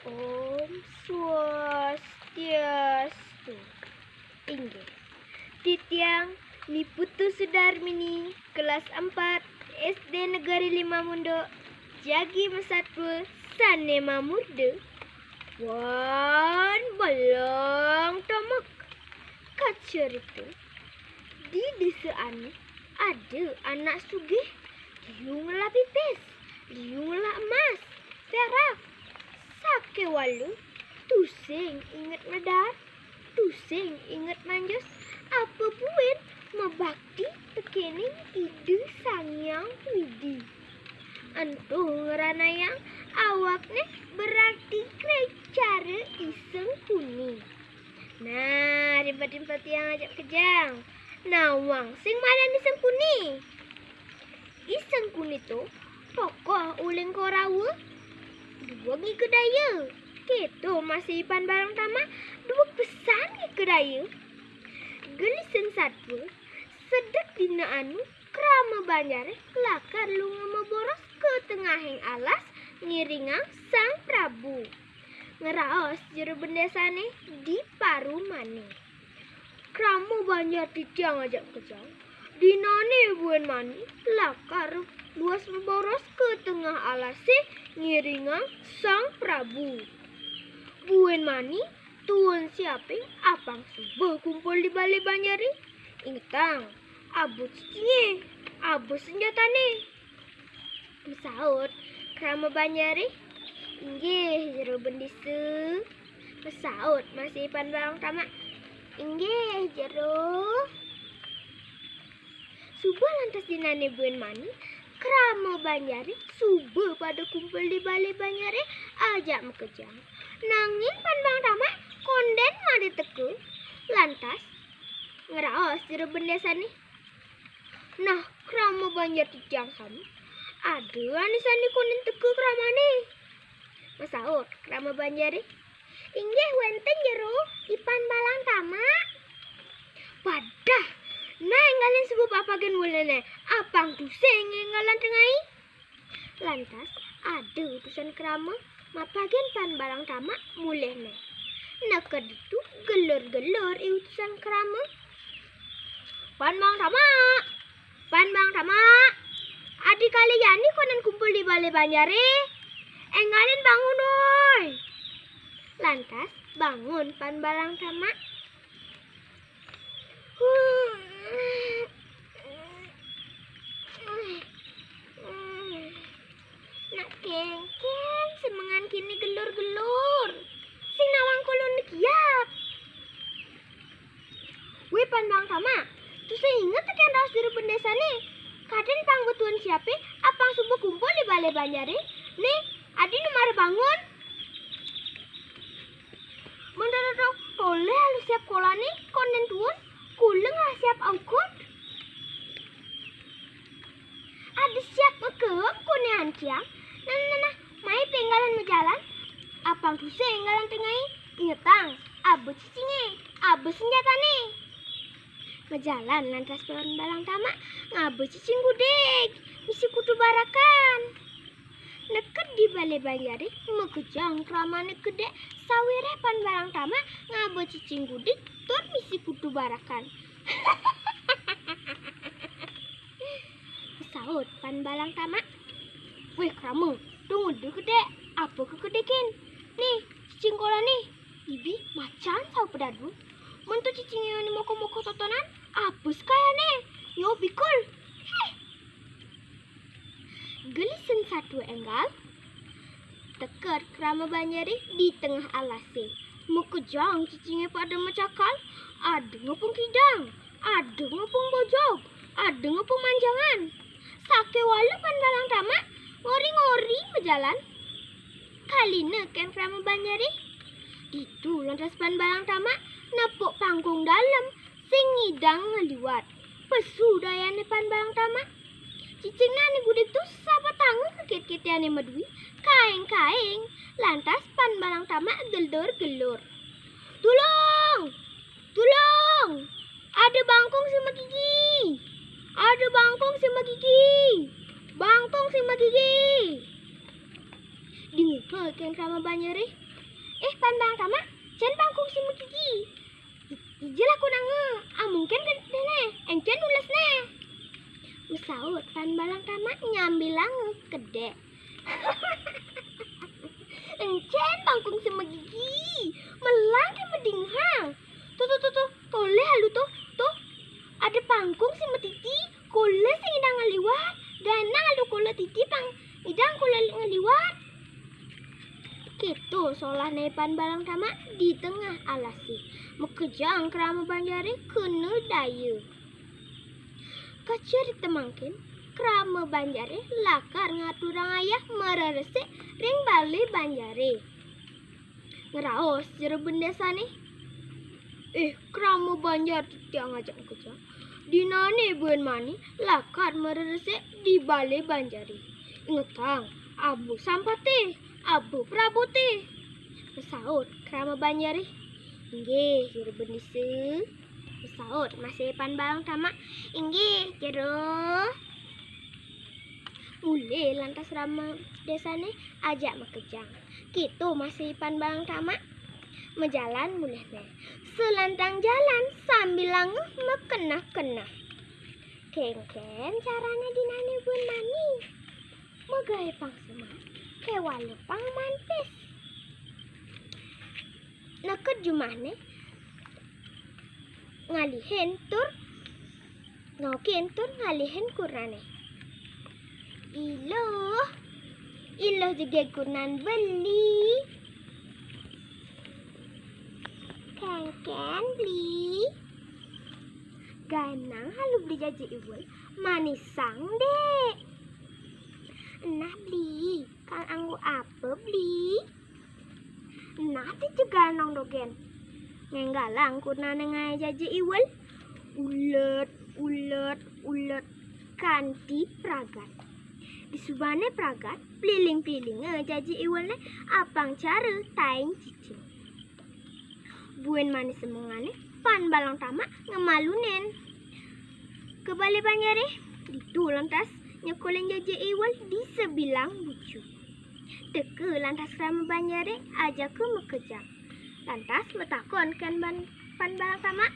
Om Swastiastu. Inggih. Titiang Niputu Sudarmini kelas 4 SD Negari 5 Mundo Jagi Mesatpul Sane Mamurde Wan Balang Tamak Kacerita. Di desa anu ada anak sugih, liunglah pipis, liunglah emas, perak, sake walu, tusing inget medar, tusing inget manjus, apa buin mebakti tekening idu sangyang widi. Antuh ngeranayang awakne berarti cara iseng kuning. Nah, tempat-tempat yang ajak kejang. Nawang sing mana iseng kuni? Iseng kuni tu tokoh uling korawu dua ngi kedaya. Keto masih ipan barang tama dua pesan ngi kedaya. Geliseng satu sedek dina anu krama banjare lakar lunga boros ke tengahing alas ngiringang sang Prabu. Ngeraos jero bendesane di paru mane. Kramu banjar titiang ajak kejang. Dinane buen mani lakar luas boros ke tengah alase ngiringang sang Prabu. Buen mani tuan siaping apang subuh kumpul di balik banjari. Ingtang abu cicinge, abu senjatane. Mesaut krama banjari. Inggih jero bendisu. Mesaut masih ipan barang tamak. Inggih jero. Subuh lantas dinane buen mani krama banjari subuh pada kumpul di balik banjari ajak mekejang. Nanging pan bang tamak konden mari teku lantas ngeraos jero bendesane. Nah krama banjar titiang kami ada anisani konden teku kramane. Masaut krama banjari. Inggih wenten jero ipan balang tamak. Padah nah enggalin sebab apa gen mulane apang tusing enggalan tengai. Lantas ada utusan krama mapagen pan balang tamak mulene. Naked itu gelor-gelor utusan krama. Pan bang tamak, pan bang tamak. Adik kali yani konen kumpul di balai banjare. Enggalin bangun oi. Lantas bangun pan balang tamak. Nak kengkeng semangan kini gelur-gelur. Sing nawang kolon kiap. Weh pan bang tamak. Tu saya ingat tekan raus dari pendesa nih. Kadang panggutuan siapa? Apang subuh kumpul di balai banjare. Nih, adi nomor bangun. Mendadak toleh alu siap kolani konen tuan. Kuleng lah siap angkut. Adi siap mekeup kunean kiang. Nah, mai penggalan mejalan. Apang tuse enggalan tengai. Ingetang, abu cicinge, abu senjatane. Mejalan lantas pelan balang tamak ngabu cicing gudeg. Misi kutu barakan. Neket di balai banjari mekejang kramane gede sawire pan balang tamak ngabu cicing gudeg tur misi kutu barakan. Saut pan balang tamak. Weh krama, tunggu dulu gede. Apa kekedekin? Nih, cicing kola nih. Ibi macan sau pedadu. Mentu cicingnya ni moko-moko totonan. Apus kaya nih. Yo bikul. Geliseng satu enggal. Teker krama banjari di tengah alase. Mekejang cicingnya pada mecakal. Ada ngepung kidang. Ada ngepung bojog. Ada ngepung manjangan. Sake walu pan balang tamak. Ngori-ngori berjalan. Kalina ken krama banjari. Itu lantas pan balang tamak. Nepuk panggung dalam. Sing ngidang ngeliwat. Pesu dayane pan balang tamak. Cicing nani budik tu sapa tanggung kekit-kitiane medui. Kaing-kaing. Lantas pan balang tamak gelor-gelor. Tolong! Tolong! Ada bangkong sama gigi. Ada bangkong sama gigi. Bangkong sama gigi. Dingin ken krama banjari. Pan balang tamak, jen bangkung si Mukiki. Ijelah aku nange, mungkin kan dene, encen nulis ne. Usaut pan balang tamak nyambil lange kede. Encen bangkung si Mukiki, melang ke meding hang. Tuh, toleh halu tuh. Ada pangkung si Metiti, kule sing idang ngeliwat. Danang alu kule titi pang idang kule ngeliwat. Gitu solah nepan balang tamak di tengah alasi. Mekejang kerama banjari kena daya. Kacir temangkin kerama banjari lakar ngaturang ayah meraresik ring balik banjari. Ngeraos jero bendesa nih. Kerama banjar tiang ngajak kejang. Dinane buen mani lakar meraresik di balik banjari. Ingetang abu sampati. Abu prabuti pesaut kerama banjari. Inggih jero bendesa. Pesaut masih pan balang tamak. Inggih jero. Mulai lantas rama desane ajak makejang. Gitu masih pan balang tamak. Mejalan mulai ne. Selantang jalan sambil languh mekena-kena. Kengken caranya dinane bun mani. Megawe pang semak. Kewale pang mantis. Neket jumane ngalihin tur ngalihin kurane. Ilo juga kurnan beli. Kengken beli. Ganang halu beli jaji iwul manisang dek. Nah beli, kang anggu apa beli? Nah di juga nong dogen. Ngenggalang kurna nengai jaji iwul. Ulet kanti pragat. Di subane pragat, peliling-pelingnya jaji iwulnya apang cara taing cicing. Buen manis semengane, pan balang tamak ngemalunen. Kebalik banjari, itu lantas nyekolen jaji iwal di sebilang bucu. Teke lantas kerama banjari ajak ke mekejang. Lantas metakon kan pan balang tamak.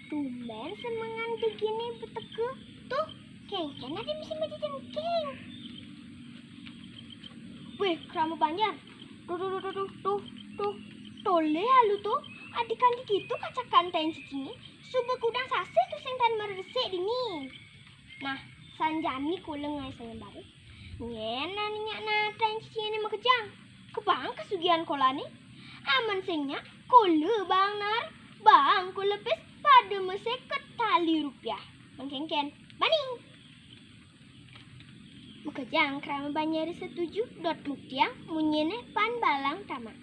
Tumben semengan begini beteke. Tuh, kengken ada mesti mati jengking. Weh, kerama banjar. Tuh. Tole halu tuh. Adik-adik itu kacakan tayin cicingnya. Subuh kudang sase tuh sentan meresik dini. Nah, sanjani kuleng ngai saya baru. Ngena ninyak tayin cicingnya ni makejang. Kebang kesugihan kolani. Aman singnya kole bang nar. Bang kulepis pada meseket tali rupiah. Mengkengken. Baning. Makejang kerama banjari setuju dot muktiang munyene pan balang tamak.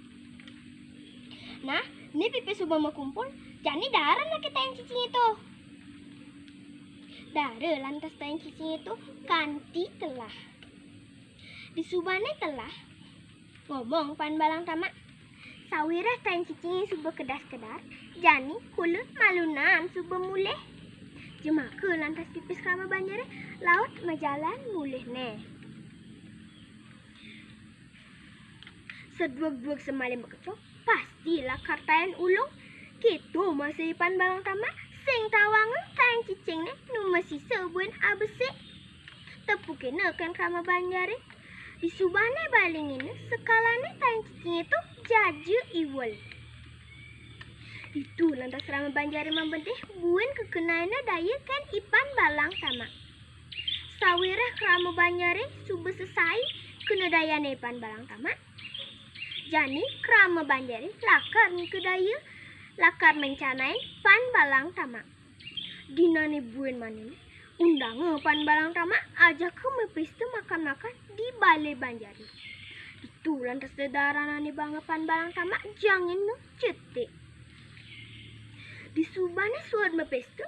Nah, ini pipi subah kumpul, jani darah nak kita yang cicing itu. Darah lantas tayang cicing itu kanti telah. Di subane telah, ngomong pan balang tamak. Sawirah tayang cicing subah kedas-kedar, jani kulut malunan subah muleh. Jemaka lantas pipis kerama banjari, laut majalan muleh ne. Seduak-duak semalim bekecok. Pastilah kartayan ulung. Gitu masih pan balang tamak. Sing tawangan tayang cicing ne nu masih sebuan abesik. Tepukina kan kerama banjari. Di subane baling ini sekalane tayang cicing itu jaju iwal. Itu lantas kerama banjari membentih buin kekenaina daya kan ipan balang tamak. Sawirah kerama banjari subuh selesai kena daya ipan balang tamak. Jani kerama banjari lakar ni kedaya lakar mencanain pan balang tamak. Dinane buen manin undang pan balang tamak ajak ke mepistu makan-makan di balai banjari. Itu lantas sedaranane bangga pan balang tamak jangan nu cetek. Di subane suad mepistu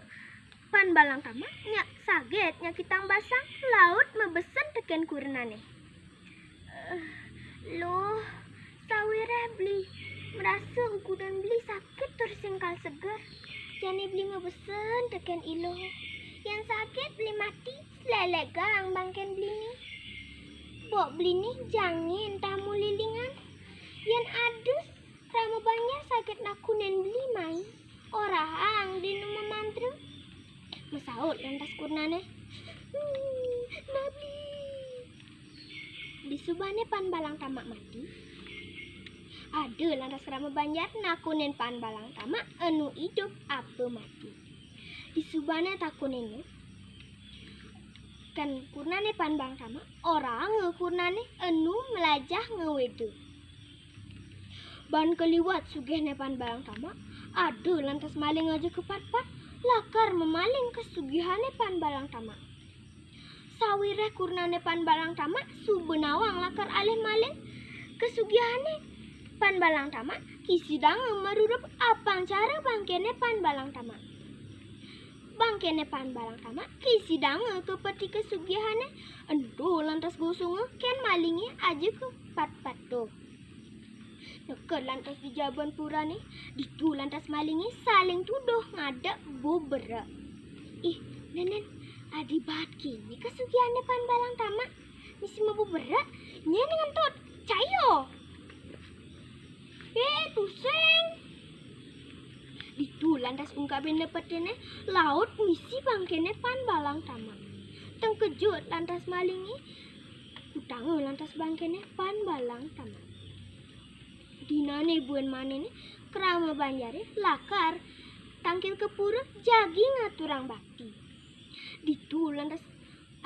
pan balang tamak nyak saget nyak kitang basang laut mebesen teken kurenane. Loh sawirah beli merasa uku dan beli sakit tersengkal segar. Jani beli mebesen teken ilo. Yang sakit beli mati selelegang bangken beli ni. Pok beli nih jangan tamu lilingan. Yen adus Rama Banjar sakit nakunen beli mai. Orang di rumah mantra. Mesaut lantas kurnane. Nabi. Di subane pan balang tamak mati. Ada lantas Rama Banjar nakunen pan balang tamak anu hidup apa mati. Di subane takunen kan kurnane pan balang tamak orang kurnane anu melajah ngewedu. Ban keliwat sugihne pan balang tamak ada lantas maling aja kepat-pat lakar memaling kesugihane pan balang tamak. Sawireh kurnane pan balang tamak subenawang lakar alih maling kesugihane pan balang tamak kisidang merurup apang cara bangkene pan balang tamak. Bangkene pan balang tamak kisidang kepeti kesugihane endo lantas gosong ken malingi aja ke pat-pat do. Neket lantas di jaban purane ditu lantas malingi saling tuduh ngadak bobera. Ih nenen adi bahat kini kesugihane pan balang tamak misi mau bobera nyen ngentut cayo. Pusing. Ditu lantas ungkapin lepetene laut misi bangkene pan balang tamak. Tengkejut lantas malingi utang lantas bangkene pan balang tamak. Dinane buen manene Rama Banjare lakar tangkil kepura jagi ngaturang bakti. Ditu lantas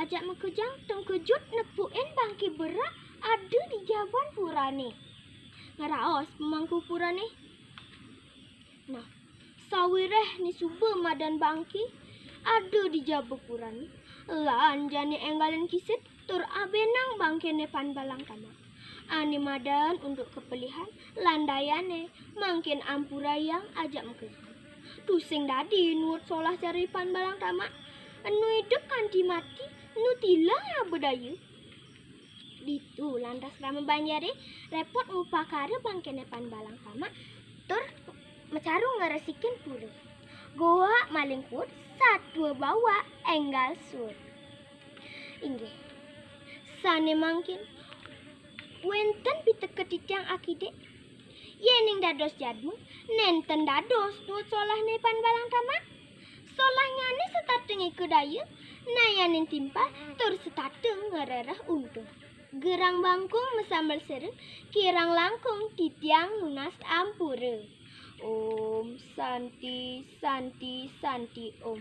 ajak mekejang tengkejut nepuin bangki berak ada di jaban purane. Ngaraos pemangku purane. Nah, sawireh ni suba madan bangki ada di jaban purane. Lan jane enggalin kisit tur abenang bangkene pan balang tamak. Ani madan untuk kepelihan landayane mangkin ampurayang ajak mekejang. Tusing dadi nuut solah cari pan balang tamak. Anu hidup kanti mati nu tilang ya bedaya. Ditu lantas Rama Banjare repot ngupakare bangkene pan balang tamak tur mecaru ngeresikin pura. Goa maling pur satu bawa enggal sur. Inggih. Sane mangkin wenten piteketitiang akide yening dados jadmu nenten dados nuut solahne pan balang tamak. Solahnya ni setatengi kedaya nayanin timpal tur setateng ngerereh untung. Gerang bangkung mesambal sereng kirang langkung titiang lunas ampura. Om Santi Santi Santi Om.